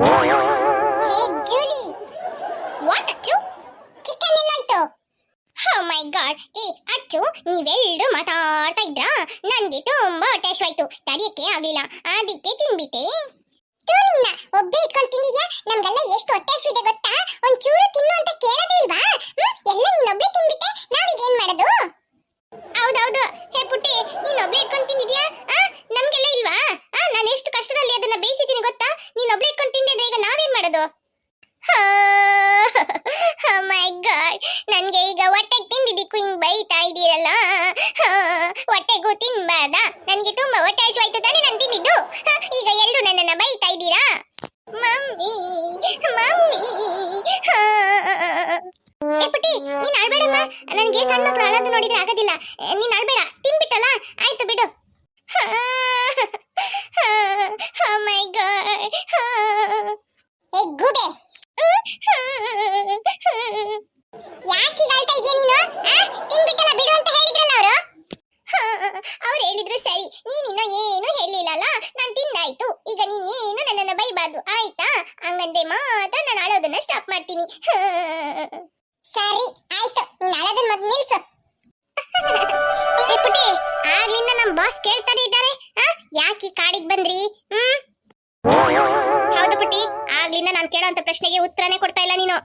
Hey Julie, what ಅಚ್ಚು? Chicken ಎಲ್ಲಾಯ್ತು? ಓ ಮೈ god. ಅಚ್ಚು, ನೀವೆಲ್ಲರೂ ಮಾತಾಡ್ತಾ ಇದ್ರಾ? ನನ್ಗೆ ತುಂಬಾ ಹೊಟ್ಟೆ ಹಸಿವಾಯ್ತು, ತಡೆಯಕ್ಕೆ ಆಗ್ಲಿಲ್ಲ, ಅದಕ್ಕೆ ತಿನ್ಬಿಟ್ಟೆ. ನಿನ್ನ ಒಬ್ಬೇ ಇಟ್ಕೊಂಡು ತಿಂದಿದ್ಯಾ? ನಮ್ಗೆಲ್ಲ ಎಷ್ಟು ಹೊಟ್ಟೆ ಹಸಿವಿದೆ ಗೊತ್ತಾ? ಒಂಚೂರು ತಿನ್ನು ಅಂತ ಕೇಳೋದೇ ಇಲ್ವಾ? ಎಲ್ಲ ನೀನೊಬ್ಬೇ ತಿನ್ಬಿಟ್ಟೆ, ನಾವೀಗ ಏನ್ ಮಾಡೋದು? ಹೌದೌದು. ಹೇ ಪುಟ್ಟಿ, ನೀನೊಬ್ಳೆ ಇಟ್ಕೊಂಡು ತಿಂದಿದ್ಯಾ? ನಮ್ಗೆಲ್ಲ ಇಲ್ವಾ? ನಾನು ಎಷ್ಟು ಕಷ್ಟದಲ್ಲಿ ಅದನ್ನ ಬೇಯಿಸಿದ್ದೀನಿ ಗೊತ್ತಾ? ನೀನೊಬ್ಳೆ ಇಟ್ಕೊಂಡು ತಿಂದಿದ್ರೆ ಈಗ ನಾವೇನ್ ಮಾಡೋದು? ಮೈ ಗಾಡ್, ನನ್ಗೆ ಈಗ ಹೊಟ್ಟೆಗೆ ತಿಂದಿದ್ದಕ್ಕೂ ಹಿಂಗ್ ಬೈತಾ ಇದ್ದೀರಲ್ಲ. ಹೊಟ್ಟೆಗೂ ತಿನ್ಬಾರ್ದಾ? ನನ್ಗೆ ತುಂಬಾ ಹೊಟ್ಟೆ ಹಸಿವಾಯ್ತು ತಾನೇ ನಾನು ತಿಂದಿದ್ದು. ಈಗ ಎಲ್ಲರೂ ನನ್ನನ್ನ ಬೈತಾ ಇದ್ದೀರಾ? Mummy mummy. ಪುಟ್ಟಿ, ನೀನ್ ಅಳ್ಬೇಡಮ್ಮ. ನನ್ಗೆ ಸಣ್ಣ ಮಕ್ಳು ಅಳೋದು ನೋಡಿದ್ರೆ ಆಗೋದಿಲ್ಲ. ನೀನ್ ಅಳ್ಬೇಡ, ತಿನ್ಬಿಟ್ಟಲ್ಲ, ಆಯ್ತು ಬಿಡು. ಮೈ ಗಾಡ್. ಏ ಗೂಬೆ, ಯಾಕೆ ಹೇಳ್ತಾ ಇದೀಯ ನೀನು? ತಿನ್ಬಿಟ್ಟಲ್ಲ ಬಿಡು ಅಂತ ಹೇಳಿದ್ರಲ್ಲ ಅವರು. ಅವ್ರು ಹೇಳಿದ್ರು ಸರಿ, ನೀನಿನ್ನೂ ಏನು ಹೇಳಿಲ್ಲಲ್ಲ. ನಾನು ತಿಂದಾಯ್ತು, ಈಗ ನೀನ್ ಏನು ನನ್ನನ್ನ ಬೈಬಾರ್ದು ಆಯ್ತಾ? ಹಂಗಂದ್ರೆ ಮಾತ್ರ ನಾನು ಅಳೋದನ್ನ ಸ್ಟಾಪ್ ಮಾಡ್ತೀನಿ. ಸರಿ ಆಯ್ತು, ನೀನ್ ಅಳೋದನ್ನ ಮೊದಲು ನಿಲ್ಸು. ಪುಟ್ಟಿ, ಆಗ್ಲಿಂದ ನಮ್ ಬಾಸ್ ಕೇಳ್ತಾನೆ ಇದ್ದಾರೆ, ಯಾಕೆ ಕಾಡಿಗೆ ಬಂದ್ರಿ? ಹೌದು ಪುಟ್ಟಿ, ಆಗ್ಲಿಂದ ನಾನು ಕೇಳೋಂತ ಪ್ರಶ್ನೆಗೆ ಉತ್ತರನೇ ಕೊಡ್ತಾ ಇಲ್ಲ ನೀನು.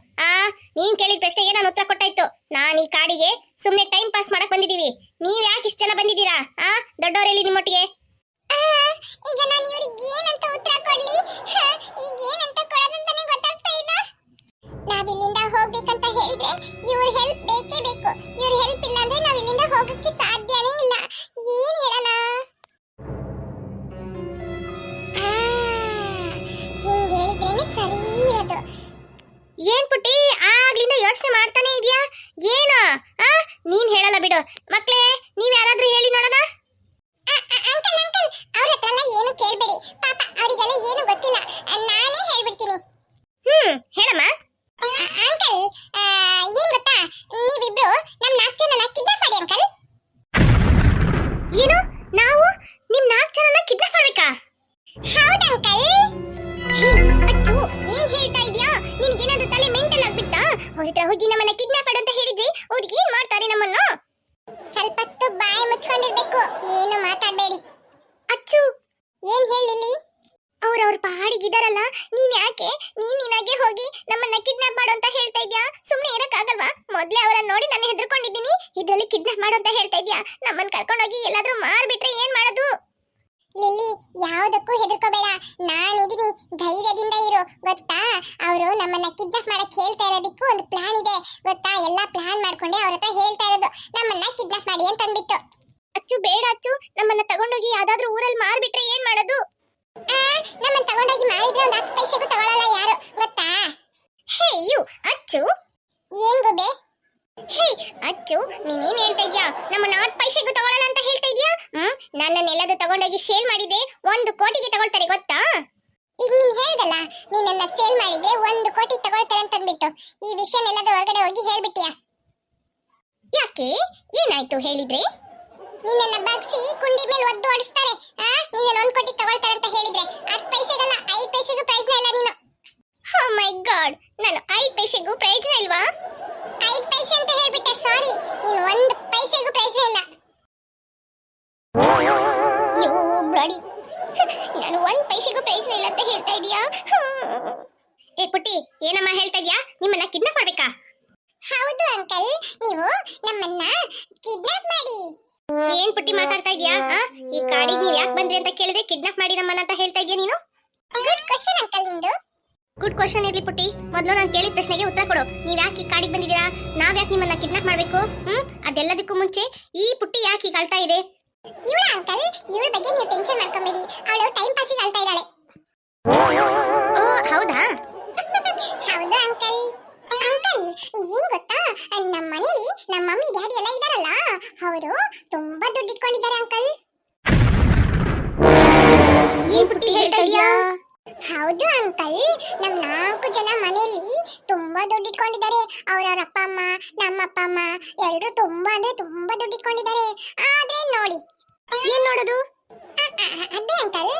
ನೀನ್ ಕೇಳಿದ ಪ್ರಶ್ನೆಗೆ ನಾನು ಉತ್ತರ ಕೊಟ್ಟಾಯ್ತು. ನಾನು ಈ ಕಾಡಿಗೆ ಸುಮ್ನೆ ಟೈಮ್ ಪಾಸ್ ಮಾಡಕ್ ಬಂದಿದೀವಿ. ನೀವ್ ಯಾಕೆ ಇಷ್ಟ ಜನ ಬಂದಿದ್ದೀರಾ? ದೊಡ್ಡವರೆಲ್ಲಿ ನಿಮ್ಮೊಟ್ಟಿಗೆ? ಈಗ ನಾನು ಇವ್ರಿಗೆ ಏನಂತ ಉತ್ತರ ಕೊಡ್ಲಿ? ಈಗ ಏನಂತ ಕೊಡೋದಂತಾನೆ ಗೊತ್ತಾಗ್ತಾ ಇಲ್ಲ. ನಾವಿಲ್ಲಿಂದ ಹೋಗ್ಬೇಕಂತ ಹೇಳಿದ್ರೆ ಇವ್ರ ಹೆಲ್ಪ್ ಬೇಕೇ ಬೇಕು. ಇವ್ರ ಹೆಲ್ಪ್ ಇಲ್ಲ ಅಂದ್ರೆ ನಾವ್ ಇಲ್ಲಿಂದ ಹೋಗಕ್ಕೆ ಸಾಧ್ಯನೇ ಇಲ್ಲ. ಏನ್ ಹೇಳೋಣ? ಹಿಂಗ್ ಹೇಳಿದ್ರೇನೆ ಸರಿ ಇರೋದು. ಏನ್ ಪುಟ್ಟಿ, ಆಗ್ಲಿಂದ ಯೋಚನೆ ಮಾಡ್ತಾನೆ ಇದೀಯಾ? ಏನು? ನೀನ್ ಹೇಳಲ್ಲ ಬಿಡು. ಮಕ್ಳೇ, ನೀವ್ ಯಾರಾದ್ರೂ ಹೇಳಿ ನೋಡೋಣ. ಅಂಕಲ್ ಅಂಕಲ್, ಅವ್ರ ಹತ್ರ ಎಲ್ಲ ಏನು ಕೇಳ್ಬೇಡಿ, ಪಾಪ ಅವರಿಗೆಲ್ಲ ಏನು ಗೊತ್ತಿಲ್ಲ, ನಾನೇ ಹೇಳ್ಬಿಡ್ತೀನಿ. ಹೇಳಮ್ಮ. ಅಂಕಲ್, ಏನ್ ಗೊತ್ತಾ, ನೀವಿಬ್ರು ನಮ್ 4 ಜನನ ಕಿಡ್ನಾಪ್ ಮಾಡಿ ಅಂಕಲ್. ಏನು? ನಾವು ನಿಮ್ 4 ಜನನ ಕಿಡ್ನಾಪ್ ಮಾಡ್ಬೇಕಾ? ಹೌದು ಅಂಕಲ್. ಅಚ್ಚು, ಏನ್ ಹೇಳ್ತಾ ಇದೀಯಾ? ನಿನಗೇನಾದ್ರೂ ತಲೆ ಮೆಂಟಲ್ ಆಗ್ಬಿಟ್ಟಾ? ಅವ್ರ ಹತ್ರ ಹೋಗಿ ನಮ್ಮನ್ನ ಕಿಡ್ನಾಪ್ ಮಾಡು ಅಂತ ಹೇಳಿದ್ವಿ, ಅವ್ರು ಏನ್ ಮಾಡ್ತಾರೆ ನಮ್ಮನ್ನು? ಸ್ವಲ್ಪ ಹೊತ್ತು ಬಾಯಿ ಮುಚ್ಕೊಂಡಿರ್ಬೇಕು, ಏನು ಮಾತಾಡ್ಬೇಡಿ. ಅಚ್ಚು, ಏನ್ ಹೇಳಿಲಿ? ಅವ್ರವ್ರ ಪಾಡಿಗಿದಾರಲ್ಲ, ನೀನ್ ಯಾಕೆ ನೀನಾಗೆ ಹೋಗಿ ನಮ್ಮನ್ನ ಕಿಡ್ನಾಪ್ ಮಾಡು ಅಂತ ಹೇಳ್ತಾ ಇದ್ಯಾ? ಸುಮ್ನೆ ಇರಕ್ಕಾಗಲ್ವಾ? ಮೊದ್ಲೇ ಅವರನ್ನ ನೋಡಿ ನಾನು ಹೆದರ್ಕೊಂಡಿದ್ದೀನಿ, ಇದ್ರಲ್ಲಿ ಕಿಡ್ನಾಪ್ ಮಾಡು ಅಂತ ಹೇಳ್ತಾ ಇದ್ಯಾ? ನಮ್ಮನ್ನ ಕರ್ಕೊಂಡೋಗಿ ಎಲ್ಲಾದ್ರೂ ಮಾರ್ಬಿಟ್ರೆ ಏನ್ ಮಾಡೋದು? ಲಿಲ್ಲಿ, ಯಾವುದಕ್ಕೂ ಹೆದರ್ಕೋಬೇಡ, ನಾನಿದ್ದೀನಿ, ಧೈರ್ಯದಿಂದ ಇರು. ಗೊತ್ತಾ, ಅವರು ನಮ್ಮನ್ನ ಕಿಡ್ನಾಪ್ ಮಾಡಕ್ ಹೇಳ್ತಾ ಇರೋದಕ್ಕೂ ಒಂದು ಪ್ಲಾನ್ ಇದೆ ಗೊತ್ತಾ? ಎಲ್ಲಾ ಪ್ಲಾನ್ ಮಾಡ್ಕೊಂಡೆ ಅವ್ರ ಹತ್ರ ಹೇಳ್ತಾ ಇರೋದು, ನಮ್ಮನ್ನ ಕಿಡ್ನಾಪ್ ಮಾಡಿ ಅಂತ ಅಂದ್ಬಿಟ್ಟು. ಅಚ್ಚು ಬೇಡ ಅಚ್ಚು, ನಮ್ಮನ್ನ ತಗೊಂಡೋಗಿ ಯಾವ್ದಾದ್ರೂ ಊರಲ್ಲಿ ಮಾರ್ಬಿಟ್ರೆ ಏನ್ ಮಾಡೋದು? ನಮ್ಮನ್ನ ತಗೊಂಡೋಗಿ ಮಾರಿದ್ರೆ ಒಂದು 10 ಪೈಸೆಗೂ ತಗೊಳ್ಳಲ್ಲ ಯಾರು, ಗೊತ್ತಾ? ಹೇ ಯು ಅಚ್ಚು. ಏನ್ ಗೋಬೆ? ಹೇ ಅಚ್ಚು, ನೀನೇನ್ ಹೇಳ್ತಾ ಇದ್ಯಾ? ನಮ್ಮನ್ನ 10 ಪೈಸೆಗೂ ತಗೊಳ್ಳಲ್ಲ ಅಂತ ಹೇಳ್ತಾ ಇದ್ಯಾ? ನನ್ನನ್ನೆಲ್ಲದೂ ತಗೊಂಡೋಗಿ ಸೇಲ್ ಮಾಡಿದ್ರೆ 1 ಕೋಟಿಗೆ ತಗೊಳ್ತಾರೆ ಗೊತ್ತಾ? ಈಗ ನೀನ್ ಹೇಳ್ದಲ್ಲ, ನೀನನ್ನ ಸೇಲ್ ಮಾಡಿದ್ರೆ 1 ಕೋಟಿ ತಗೊಳ್ತಾರೆ ಅಂತ ಅಂದ್ಬಿಟ್ಟು, ಈ ವಿಷಯನೆಲ್ಲದ ಹೊರಗಡೆ ಹೋಗಿ ಹೇಳ್ಬಿಟ್ಟಿಯಾ? ಯಾಕೆ, ಏನಾಯ್ತು ಹೇಳಿದ್ರೆ? ನಿನ್ನನ್ನ ಬಗ್ಸಿ ಕುಂಡಿ ಮೇಲೆ ಒದ್ದು ಓಡಿಸ್ತಾರೆ. ನೀನನ್ನ 1 ಕೋಟಿ ತಗೊಳ್ತಾರೆ ಅಂತ ಹೇಳಿದ್ರೆ 10 ಪೈಸೆಗಲ್ಲ, 5 ಪೈಸೆಗೂ ಪ್ರಯೋಜನ ಇಲ್ಲ ನೀನು. ಓ ಮೈ ಗಾಡ್, ನಾನು 5 ಪೈಸೆಗೂ ಪ್ರಯೋಜನ ಇಲ್ವಾ? 5 ಪೈಸೆ ಅಂತ ಹೇಳ್ಬಿಟ್ಟೆ, ಸಾರಿ, ನೀನು 1 ಪೈಸೆಗೂ ಪ್ರಯೋಜನ ಇಲ್ಲ. ಯೋ ಬ್ಲಡಿ, ನಾನು 1 ಪೈಸೆಗೂ ಪ್ರಯೋಜನ ಇಲ್ಲ ಅಂತ ಹೇಳ್ತಾ ಇದೀಯಾ? ಏ ಪುಟ್ಟಿ, ಏನಮ್ಮ ಹೇಳ್ತಾ ಇದ್ಯಾ? ನಿಮ್ಮನ್ನ ಕಿಡ್ನಾಪ್ ಮಾಡ್ಬೇಕಾ? ಹೌದು ಅಂಕಲ್, ನೀವು ನಮ್ಮನ್ನ ಕಿಡ್ನಾಪ್ ಮಾಡಿ. ಏನ್ ಪುಟ್ಟಿ ಮಾತಾಡ್ತಾ ಇದ್ಯಾ? ಈ ಕಾಡಿಗೆ ನೀವ್ ಯಾಕೆ ಬಂದ್ರಿ ಅಂತ ಕೇಳಿದ್ರೆ ಕಿಡ್ನಾಪ್ ಮಾಡಿ ನಮ್ಮನ್ನ ಅಂತ ಹೇಳ್ತಾ ಇದ್ಯಾ ನೀನು? ಗುಡ್ ಕ್ವೆಶ್ಚನ್ ಅಂಕಲ್ ನಿಮ್ದು. ಗುಡ್ ಕ್ವೆಶ್ಚನ್ ಇರ್ಲಿ ಪುಟ್ಟಿ, ಮೊದಲು ನಾನು ಕೇಳಿದ ಪ್ರಶ್ನೆಗೆ ಉತ್ತರ ಕೊಡು. ನೀವ್ ಯಾಕೆ ಈ ಕಾಡಿಗೆ ಬಂದಿದ್ದೀರಾ? ನಾವ್ ಯಾಕೆ ನಿಮ್ಮನ್ನ ಕಿಡ್ನಾಪ್ ಮಾಡ್ಬೇಕು? ಅದೆಲ್ಲದಕ್ಕೂ ಮುಂಚೆ ಈ ಪುಟ್ಟಿ ಯಾಕೆ ಈಗ ಅಳ್ತಾ ಇದೆ? ಇವಳ ಅಂಕಲ್, ಇವಳ ಬಗ್ಗೆ ನೀವು ಟೆನ್ಷನ್ ಮಾಡ್ಕೊಂಬೇಡಿ, ಅವಳು ಟೈಮ್ ಪಾಸಿಗೆ ಅಳ್ತಾ ಇದ್ದಾಳೆ. ಓ ಹೌದಾ? ಹೌದು ಅಂಕಲ್. ಅಂಕಲ್, ಏನ್ ಗೊತ್ತಾ, ನಮ್ಮ ಮನೇಲಿ ನಮ್ಮ ಮಮ್ಮಿ ಡ್ಯಾಡಿ ಎಲ್ಲ ಇದಾರಲ್ಲ, ಅವರು ತುಂಬಾ ದುಡ್ಡು ಇಟ್ಕೊಂಡಿದ್ದಾರೆ ಅಂಕಲ್. ಏನ್ ಪುಟ್ಟಿ ಹೇಳ್ತಾ ಇದ್ಯಾ? ಹೌದು ಅಂಕಲ್, ನಮ್ 4 ಜನ ಮನೆಯಲ್ಲಿ ತುಂಬಾ ದುಡ್ಡು ಇಟ್ಕೊಂಡಿದ್ದಾರೆ. ಅವ್ರವ್ರ ಅಪ್ಪ ಅಮ್ಮ, ನಮ್ಮ ಅಪ್ಪ ಅಮ್ಮ ಎಲ್ಲರೂ ತುಂಬಾ ಅಂದ್ರೆ ತುಂಬಾ ದುಡ್ಡು ಇಟ್ಕೊಂಡಿದ್ದಾರೆ. ಆದ್ರೆ ನೋಡಿ, ಏನ್ ನೋಡೋದು? ಅದೇ ಅಂಕಲ್,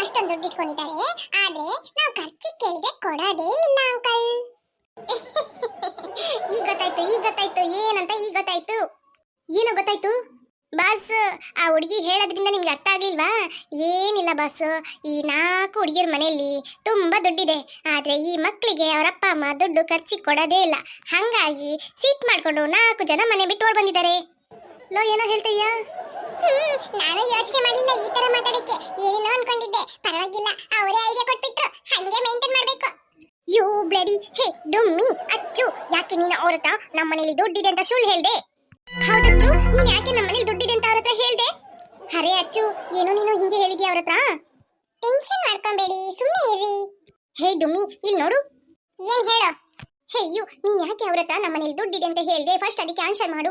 ಅಷ್ಟೊಂದು ದುಡ್ಡು ಇಟ್ಕೊಂಡಿದ್ದಾರೆ, ಆದ್ರೆ ನಾವು ಖರ್ಚಿಗೆ ಕೇಳಿದ್ರೆ ಕೊಡೋದೇ ಇಲ್ಲ ಅಂಕಲ್. ಈಗ ಗೊತ್ತಾಯ್ತು ಏನಂತ ಈಗ ಗೊತ್ತಾಯ್ತು. ಏನೋ ಗೊತ್ತಾಯ್ತು ಬಾಸ್? ಆ ಹುಡುಗಿ ಹೇಳೋದ್ರಿಂದ ನಿಮ್ಗೆ ಅರ್ಥ ಆಗ್ಲಿಲ್ವಾ? ಏನಿಲ್ಲ ಬಾಸ್, ಈ 4 ಹುಡುಗಿಯರ ಮನೆಯಲ್ಲಿ ತುಂಬಾ ದುಡ್ಡಿದೆ, ಆದ್ರೆ ಈ ಮಕ್ಕಳಿಗೆ ಅವರ ಅಪ್ಪ ಅಮ್ಮ ದುಡ್ಡು ಖರ್ಚಿಗೆ ಕೊಡೋದೇ ಇಲ್ಲ. ಹಂಗಾಗಿ ಸೀಟ್ ಮಾಡ್ಕೊಂಡು 4 ಜನ ಮನೆ ಬಿಟ್ಟು ಓಡ್ ಬಂದಿದ್ದಾರೆ. ಲೋ ಏನೋ ಹೇಳ್ತೀಯಾ? ನಾನು ಯೋಚನೆ ಮಾಡಿಲ್ಲ ಈ ತರ ಮಾತಾಡಕ್ಕೆ, ಏನೇನೋ ಅನ್ಕೊಂಡಿದ್ದೆ. ಪರವಾಗಿಲ್ಲ, ಅವರೇ ಐಡಿಯಾ ಕೊಟ್ಬಿಟ್ರು, ಹಂಗೆ ಮೇಂಟೈನ್ ಮಾಡ್ಬೇಕು. ಯು ಬ್ಲಡಿ ಹೇ ಡುಮ್ಮಿ ಅಚ್ಚು, ಯಾಕೆ ನೀನು ಅವ್ರ ಹತ್ರ ನಮ್ಮ ಮನೇಲಿ ದುಡ್ಡಿದೆ ಅಂತ ಸುಳ್ಳು ಹೇಳ್ದೆ? ಹೌದಚ್ಚು, ನೀನ್ ಯಾಕೆ ನಮ್ಮ ಮನೇಲಿ ದುಡ್ಡಿದೆ ಅಂತ ಅವ್ರ ಹತ್ರ ಹೇಳ್ದೆ? ಅರೆ ಅಚ್ಚು, ಏನು ನೀನು ಹಿಂಗೆ ಹೇಳಿದ್ಯಾ ಅವ್ರ ಹತ್ರ? ಟೆನ್ಷನ್ ಮಾಡ್ಕೊಂಬೇಡಿ, ಸುಮ್ಮನೆ ಇರಿ. ಹೇ ಡುಮ್ಮಿ, ಇಲ್ಲಿ ನೋಡು. ಏನ್ ಹೇಳು? ಹೇ ಯು, ನೀನ್ ಯಾಕೆ ಅವ್ರ ಹತ್ರ ನಮ್ಮ ಮನೇಲಿ ದುಡ್ಡಿದೆ ಅಂತ ಹೇಳ್ದೆ? ಫಸ್ಟ್ ಅದಕ್ಕೆ ಆನ್ಸರ್ ಮಾಡು.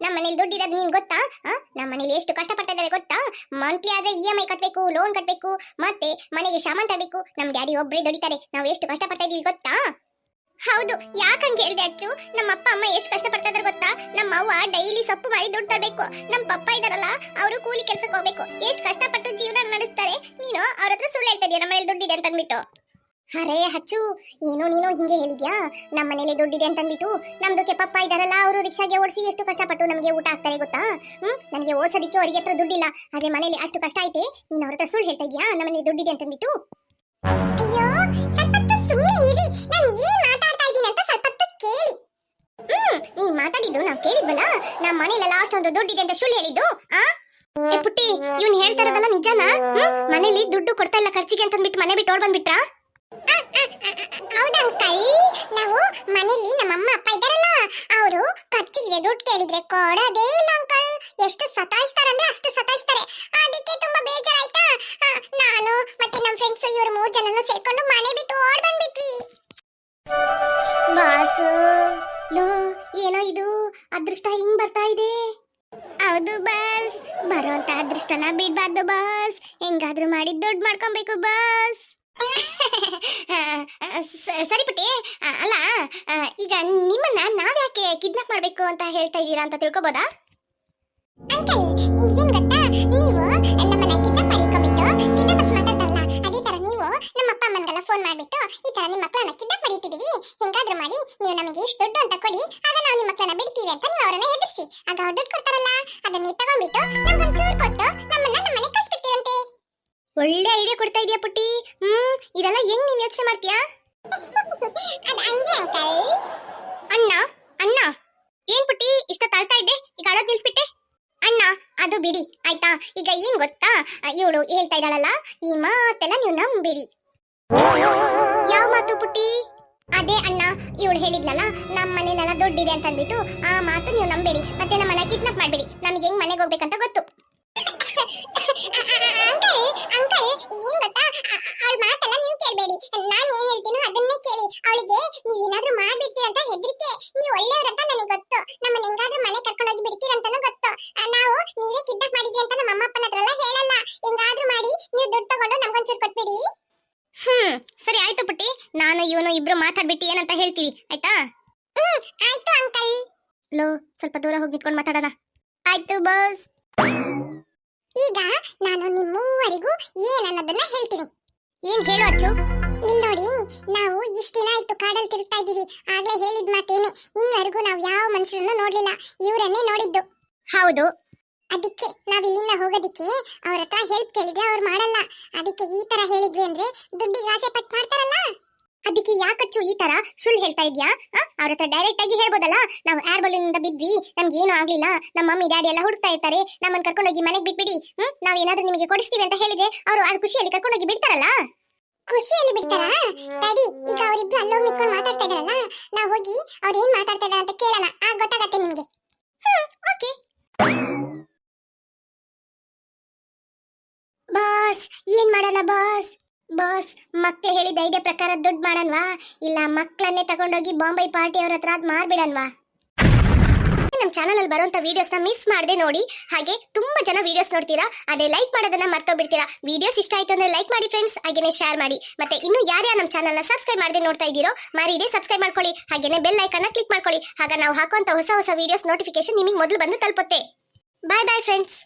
ನಮ್ಮ ಮನೇಲಿ ದುಡ್ಡಿರೋದು ನಿನ್ ಗೊತ್ತಾ? ನಮ್ಮ ಮನೇಲಿ ಎಷ್ಟು ಕಷ್ಟ ಪಡ್ತಾ ಇದ್ದಾರೆ ಗೊತ್ತಾ? ಮಂತ್ಲಿ ಆದ್ರೆ EMI ಕಟ್ಬೇಕು, ಲೋನ್ ಕಟ್ಬೇಕು, ಮತ್ತೆ ಮನೆಗೆ ಸಾಮಾನ್ ತರಬೇಕು. ನಮ್ ಡ್ಯಾಡಿ ಒಬ್ರೇ ದುಡಿತಾರೆ, ನಾವು ಎಷ್ಟು ಕಷ್ಟ ಪಡ್ತಾ ಇದೀವಿ ಗೊತ್ತಾ? ಹೌದು, ಯಾಕಂಗೆ ಹೇಳ್ದೆ ಅಚ್ಚು? ನಮ್ಮ ಅಪ್ಪ ಅಮ್ಮ ಎಷ್ಟು ಕಷ್ಟ ಪಡ್ತಾ ಇದಾರೆ ಗೊತ್ತಾ? ನಮ್ಮ ಅವ್ವ ಡೈಲಿ ಸೊಪ್ಪು ಮಾರಿ ದುಡ್ಡು ತರಬೇಕು, ನಮ್ಮ ಪಪ್ಪ ಇದಾರಲ್ಲ ಅವರು ಕೂಲಿ ಕೆಲ್ಸಕ್ಕೆ ಹೋಗ್ಬೇಕು, ಎಷ್ಟು ಕಷ್ಟಪಟ್ಟು ಜೀವನ ನಡೆಸ್ತಾರೆ. ನೀನು ಅವ್ರ ಹತ್ರ ಸುಳ್ಳು ಹೇಳ್ತಾ ಇದೀಯ ನಮ್ಮ ಮನೇಲಿ ದುಡ್ಡಿದೆ ಅಂತ ಅಂದ್ಬಿಟ್ಟು. ಅರೆ ಹಚ್ಚು, ಏನೋ ನೀನು ಹಿಂಗೆ ಹೇಳಿದ್ಯಾ? ನಮ್ಮ ಮನೇಲಿ ದುಡ್ಡಿದೆ ಅಂತ ಅಂದ್ಬಿಟ್ಟು ನಮ್ದಕ್ಕೆ ಪಪ್ಪ ಇದಾರಲ್ಲ, ಅವರು ರಿಕ್ಷಾಗೆ ಓಡಿಸಿ ಎಷ್ಟು ಕಷ್ಟಪಟ್ಟು ನಮಗೆ ಊಟ ಹಾಕ್ತಾರೆ ಗೊತ್ತಾ? ನನಗೆ ಓಡ್ಸೋದಿಕ್ಕೆ ಅವರಿಗೆ ಹತ್ರ ದುಡ್ಡಿಲ್ಲ, ಅದೇ ಮನೇಲಿ ಅಷ್ಟು ಕಷ್ಟ ಐತೆ. ನೀನು ಅವ್ರ ಹತ್ರ ಸುಳ್ಳು ಹೇಳ್ತಾ ಇದೀಯಾ ನಮ್ಮ ಮನೇಲಿ ದುಡ್ಡಿದೆ ಅಂತ ಅಂದ್ಬಿಟ್ಟು? ಅಯ್ಯೋ, ಸ್ವಲ್ಪ ಸುಮ್ಮನೆ ಇರಿ, ನಾನು ಏನ್ ಮಾತಾಡ್ತಾ ಇದ್ದೀನಿ ಅಂತ ಸ್ವಲ್ಪ ಕೇಳಿ. ನೀನ್ ಮಾತಾಡಿದ್ದು ನಾವು ಕೇಳಿದ್ವಲ್ಲ, ನಮ್ಮ ಮನೇಲೆಲ್ಲ ಅಷ್ಟೊಂದು ದುಡ್ಡಿದೆ ಅಂತ ಸುಳ್ಳು ಹೇಳಿದ್ದು. ಏ ಪುಟ್ಟಿ, ಇವ್ನು ಹೇಳ್ತಾ ಇರೋದಲ್ಲ ನಿಜಾನಾ? ಮನೇಲಿ ದುಡ್ಡು ಕೊಡ್ತಾ ಇಲ್ಲ ಖರ್ಚಿಗೆ ಅಂತ ಅಂದ್ಬಿಟ್ಟು ಮನೆ ಬಿಟ್ಟು ಓಡ್ ಬಂದ್ಬಿಟ್ರಾ? ಹೌದಂಕಲ್, ನಾವು ಮನೇಲಿ ನಮ್ಮ ಅಮ್ಮ ಅಪ್ಪ ಇದಾರಲ್ಲ, ಅವರು ಖರ್ಚಿಗೆ ದುಡ್ಡು ಕೇಳಿದ್ರೆ ಕೊಡೋದೇ ಇಲ್ಲ ಅಂಕಲ್. ಎಷ್ಟು ಸತಾಯಿಸ್ತಾರಂದ್ರೆ ಅಷ್ಟು ಸತಾಯಿಸ್ತಾರೆ. ಅದಕ್ಕೆ ತುಂಬಾ ಬೇಜಾರಾಯ್ತಾ, ನಾನು ಮತ್ತೆ ನಮ್ಮ ಫ್ರೆಂಡ್ಸ್ ಇವರು 3 ಜನನು ಸೇರ್ಕೊಂಡು ಮನೆ ಬಿಟ್ಟು ಓಡ್ ಬಂದ್ಬಿಟ್ವಿ. ಬಾಸು, ಲೋ ಏನೋ ಇದು ಅದೃಷ್ಟ ಹಿಂಗ್ ಬರ್ತಾ ಇದೆ. ಹೌದು ಬಾಸ್, ಬರೋಂತ ಅದೃಷ್ಟನ ಬಿಡ್ಬಾರ್ದು ಬಾಸ್, ಹೆಂಗಾದ್ರೂ ಮಾಡಿ ದುಡ್ಡು ಮಾಡ್ಕೊಬೇಕು ಬಾಸ್. ಸರಿ ಪುಟ್ಟಿ, ಅಲ್ಲ ಈಗ ನಿಮ್ಮನ್ನ ನಾವ್ಯಾಕೆ ಕಿಡ್ನಾಪ್ ಮಾಡ್ಬೇಕು ಅಂತ ಹೇಳ್ತಾ ಇದ್ದೀರಾ ಅಂತ ತಿಳ್ಕೊಬೋದಾ? ಅಂಕಲ್, ಏನ್ ಗೊತ್ತಾ, ನೀವು ನಮ್ಮನ್ನ ಕಿಡ್ನಾಪ್ ಮಾಡಿಕೊಂಡ್ಬಿಟ್ಟು ಕಿಡ್ನಾಪ್ ಮಾತಾಡ್ತಾರಲ್ಲ, ಅದೇ ತರ ನೀವು ನಮ್ಮ ಅಪ್ಪ ಅಮ್ಮನಿಗೆಲ್ಲ ಫೋನ್ ಮಾಡ್ಬಿಟ್ಟು ಈ ತರ ನಿಮ್ಮ ಮಕ್ಕಳನ್ನ ಕಿಡ್ನಾಪ್ ಮಾಡಿಟ್ಟಿದೀವಿ, ಹೆಂಗಾದ್ರೂ ಮಾಡಿ ನೀವು ನಮಗೆ ಇಷ್ಟು ದುಡ್ಡು ಅಂತ ಕೊಡಿ, ಆಗ ನಾವು ನಿಮ್ಮ ಮಕ್ಕಳನ್ನ ಬಿಡ್ತೀವಿ ಅಂತ ನೀವು ಅವರನ್ನ ಎದುರಿಸಿ, ಆಗ ಅವ್ರು ದುಡ್ಡು ಕೊಡ್ತಾರಲ್ಲ ಅದನ್ನ ತಗೊಂಡ್ಬಿಟ್ಟು ನಮ್ಗೊಂಚೂರು ಕೊಟ್ಟು ನಮ್ಮನ್ನ ನಮ್ಮನೆ ಕಳ್ಸ್ಬಿಡ್ತೀರಂತೆ. ಒಳ್ಳೆ ಐಡಿಯಾ ಕೊಡ್ತಾ ಇದೀಯಾ ಪುಟ್ಟಿ. ಇದೆಲ್ಲ ಹೆಂಗ್ ನೀನ್ ಯೋಚನೆ ಮಾಡ್ತೀಯಾ? ಅದ ಹಂಗೆ ಅಂಕಲ್. ಅಣ್ಣ ಅಣ್ಣ, ಏನ್ ಪುಟ್ಟಿ ಇಷ್ಟ ತಾಳ್ತಾ ಇದ್ದೆ, ಈಗ ಅಳೋದ್ ನಿಲ್ಸ್ಬಿಟ್ಟೆ? ಅಣ್ಣ ಅದು ಬಿಡಿ ಆಯ್ತಾ, ಈಗ ಏನ್ ಗೊತ್ತಾ, ಇವಳು ಹೇಳ್ತಾ ಇದ್ದಾಳಲ್ಲ, ಈ ಮಾತೆಲ್ಲ ನೀವು ನಂಬೇಡಿ. ಯಾವ ಮಾತು ಪುಟ್ಟಿ? ಅದೇ ಅಣ್ಣ, ಇವಳು ಹೇಳಿದ್ನಲ್ಲ ನಮ್ಮ ಮನೇಲೆಲ್ಲ ದುಡ್ಡಿದೆ ಅಂತ ಅಂದ್ಬಿಟ್ಟು, ಆ ಮಾತು ನೀವು ನಂಬೇಡಿ, ಮತ್ತೆ ನಮ್ಮನ್ನ ಕಿಡ್ನಾಪ್ ಮಾಡ್ಬೇಡಿ, ನಮಗೆ ಹೆಂಗ್ ಮನೆಗೆ ಹೋಗ್ಬೇಕಂತ ಗೊತ್ತು. ಅಂಕಲ್ ಏನ್ ಗೊತ್ತಾ, ಅವಳ ಮಾತೆಲ್ಲ ನೀವು ಕೇಳಬೇಡಿ, ನಾನು ಏನ್ ಹೇಳ್ತೀನೋ ಅದನ್ನೇ ಕೇಳಿ. ಅವಳಿಗೆ ನೀವ್ ಏನಾದ್ರೂ ಮಾಡ್ಬಿಡ್ತೀರ ಅಂತ ಹೆದರಿಕೆ. ನೀವು ಒಳ್ಳೆಯವ್ರಂತ ನನಗೆ ಗೊತ್ತು, ನಮ್ಮನ್ನ ಹೆಂಗಾದ್ರೂ ಮನೆ ಕರ್ಕೊಂಡೋಗಿ ಬಿಡ್ತೀರಂತಾನು ಗೊತ್ತು. ನಾವು ನೀವೇ ಕಿಡ್ನಾಪ್ ಮಾಡಿದ್ರಿ ಅಂತ ನಮ್ಮ ಅಮ್ಮ ಅಪ್ಪನ ಹತ್ರ ಎಲ್ಲ ಹೇಳಲ್ಲ, ಹೆಂಗಾದ್ರೂ ಮಾಡಿ ನೀವು ದುಡ್ಡು ತಗೊಂಡು ನಮ್ಗೊಂಚೂರು ಕೊಟ್ಬಿಡಿ. ಸರಿ ಆಯ್ತು ಪುಟ್ಟಿ, ನಾನು ಇವನು ಇಬ್ರು ಮಾತಾಡ್ಬಿಟ್ಟು ಏನಂತ ಹೇಳ್ತೀವಿ ಆಯ್ತಾ? ಆಯ್ತು ಅಂಕಲ್. ಲೋ ಸ್ವಲ್ಪ ದೂರ ಹೋಗಿ ನಿಂತ್ಕೊಂಡು ಮಾತಾಡೋಣ. ಆಯ್ತು ಬಾಸ್. ಈಗ ನಾನು ನಿಮ್ಮೂವರಿಗೂ ಏನನ್ನೋದನ್ನ ಹೇಳ್ತೀನಿ. ಏನ್ ಹೇಳು ಅಚ್ಚು? ಇಲ್ಲಿ ನೋಡಿ, ನಾವು ಇಷ್ಟ ದಿನ ಆಯ್ತು ಕಾಡಲ್ಲಿ ತಿರುಗ್ತಾ ಇದ್ದೀವಿ, ಆಗ್ಲೇ ಹೇಳಿದ್ ಮಾತೇನೆ, ಇನ್ನವರೆಗೂ ನಾವು ಯಾವ ಮನುಷ್ಯರನ್ನು ನೋಡ್ಲಿಲ್ಲ, ಇವರನ್ನೇ ನೋಡಿದ್ದು. ಹೌದು, ಅದಕ್ಕೆ ನಾವ್ ಇಲ್ಲಿಂದ ಹೋಗೋದಿಕ್ಕೆ ಅವ್ರ ಹತ್ರ ಹೆಲ್ಪ್ ಕೇಳಿದ್ರೆ ಅವ್ರು ಮಾಡಲ್ಲ, ಅದಕ್ಕೆ ಈ ತರ ಹೇಳಿದ್ವಿ ಅಂದ್ರೆ ದುಡ್ಡಿಗೆ ಆಸೆ ಪಟ್ಟು ಮಾಡ್ತಾರಲ್ಲ, ಅದಕ್ಕೆ ಯಾಕಚ್ಚು ಈ ತರ ಸುಳ್ಳು ಹೇಳ್ತಾ ಇದ್ಯಾ? ಅವ್ರ ಹತ್ರ ಡೈರೆಕ್ಟ್ ಆಗಿ ಹೇಳ್ಬೋದಲ್ಲ, ನಾವು ಏರ್ ಬಲೂನ್ ಇಂದ ಬಿದ್ವಿ, ನಮ್ಗೆ ಏನು ಆಗ್ಲಿಲ್ಲ, ನಮ್ಮ ಮಮ್ಮಿ ಡ್ಯಾಡಿ ಎಲ್ಲ ಹುಡುಕ್ತಾ ಇರ್ತಾರೆ, ನಮ್ಮನ್ನ ಕರ್ಕೊಂಡೋಗಿ ಮನೆಗೆ ಬಿಟ್ಬಿಡಿ, ನಾವ್ ಏನಾದ್ರೂ ನಿಮಗೆ ಕೊಡಿಸ್ತೀವಿ ಅಂತ ಹೇಳಿದ್ರೆ ಅವರು ಆ ಖುಷಿಯಲ್ಲಿ ಕರ್ಕೊಂಡೋಗಿ ಬಿಡ್ತಾರಲ್ಲ. ಖುಷಿಯಲ್ಲಿ ಬಿಡ್ತಾರಾ? ತಡಿ, ಈಗ ಅವರಿಬ್ರು ಅಲ್ಲೋಗಿ ನಿಂತ್ಕೊಂಡು ಮಾತಾಡ್ತಾ ಇದಾರಲ್ಲ, ನಾವ್ ಹೋಗಿ ಅವ್ರು ಏನ್ ಮಾತಾಡ್ತಾ ಇದಾರೆ ಅಂತ ಕೇಳೋಣ, ಆಗ ಗೊತ್ತಾಗತ್ತೆ ನಿಮ್ಗೆ. ಓಕೆ ಬಾಸ್, ಏನ್ ಮಾಡೋಣ ಬಾಸ್? ಬಾಸ್, ಮಕ್ಳು ಹೇಳಿದ ಐಡಿಯಾ ಪ್ರಕಾರ ದುಡ್ಡು ಮಾಡನ್ವಾ, ಇಲ್ಲ ಮಕ್ಕಳನ್ನೇ ತಗೊಂಡೋಗಿ ಬಾಂಬೆ ಪಾರ್ಟಿ ಅವ್ರ ಹತ್ರ ಅದ್ ಮಾರ್ಬಿಡನ್ವಾ? ನಮ್ಮ ಚಾನಲ್ ಅಲ್ಲಿ ಬರುವಂತ ವಿಡಿಯೋಸ್ ನ ಮಿಸ್ ಮಾಡದೆ ನೋಡಿ, ಹಾಗೆ ತುಂಬಾ ಜನ ವಿಡಿಯೋಸ್ ನೋಡ್ತೀರಾ, ಅದೇ ಲೈಕ್ ಮಾಡೋದನ್ನ ಮರ್ತೋಗ್ಬಿಡ್ತೀರಾ. ವಿಡಿಯೋಸ್ ಇಷ್ಟ ಆಯ್ತು ಅಂದ್ರೆ ಲೈಕ್ ಮಾಡಿ ಫ್ರೆಂಡ್ಸ್, ಹಾಗೇನೆ ಶೇರ್ ಮಾಡಿ. ಮತ್ತೆ ಇನ್ನು ಯಾರ್ಯಾರು ನಮ್ಮ ಚಾನಲ್ ನ ಸಬ್ಸ್ಕ್ರೈಬ್ ಮಾಡದೆ ನೋಡ್ತಾ ಇದ್ದೀರೋ ಮರೀದೆ ಸಬ್ಸ್ಕ್ರೈಬ್ ಮಾಡ್ಕೊಳ್ಳಿ, ಹಾಗೇನೆ ಬೆಲ್ ಐಕಾನ್ ನ ಕ್ಲಿಕ್ ಮಾಡ್ಕೊಳ್ಳಿ, ಆಗ ನಾವು ಹಾಕುವಂತ ಹೊಸ ಹೊಸ ವಿಡಿಯೋಸ್ ನೋಟಿಫಿಕೇಶನ್ ನಿಮಗೆ ಮೊದಲು ಬಂದು ತಲುಪುತ್ತೆ. ಬಾಯ್ ಬಾಯ್ ಫ್ರೆಂಡ್ಸ್.